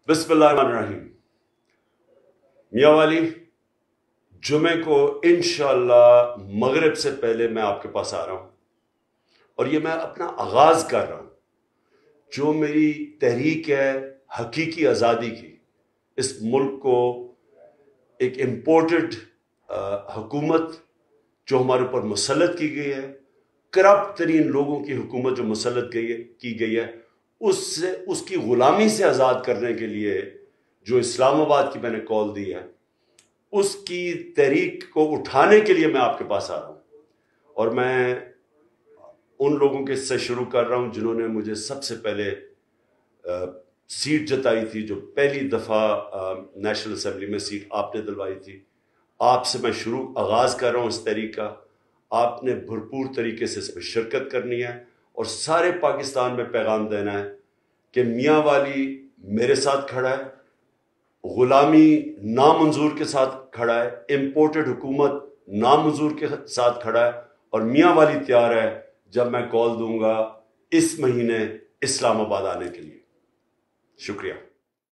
बिस्मिल्लाहिर्रहमानिर्रहीम। मियां वाली, जुमे को इंशाअल्लाह मगरिब से पहले मैं आपके पास आ रहा हूं और ये मैं अपना आगाज कर रहा हूं। जो मेरी तहरीक है हकीकी आज़ादी की, इस मुल्क को एक इम्पोर्टेड हुकूमत जो हमारे ऊपर मुसल्लत की गई है, करप्ट तरीन लोगों की हुकूमत जो मुसल्लत की गई है, उससे उसकी गुलामी से आज़ाद करने के लिए जो इस्लामाबाद की मैंने कॉल दी है, उसकी तहरीक को उठाने के लिए मैं आपके पास आ रहा हूँ। और मैं उन लोगों के से शुरू कर रहा हूँ जिन्होंने मुझे सबसे पहले सीट जताई थी, जो पहली दफ़ा नेशनल असम्बली में सीट आपने दिलवाई थी। आपसे मैं आगाज़ कर रहा हूँ इस तहरीक का। आपने भरपूर तरीके से इसमें शिरकत करनी है और सारे पाकिस्तान में पैगाम देना है कि मियां वाली मेरे साथ खड़ा है, गुलामी नामंजूर के साथ खड़ा है, इम्पोर्टेड हुकूमत नामंजूर के साथ खड़ा है, और मियां वाली तैयार है जब मैं कॉल दूंगा इस महीने इस्लामाबाद आने के लिए। शुक्रिया।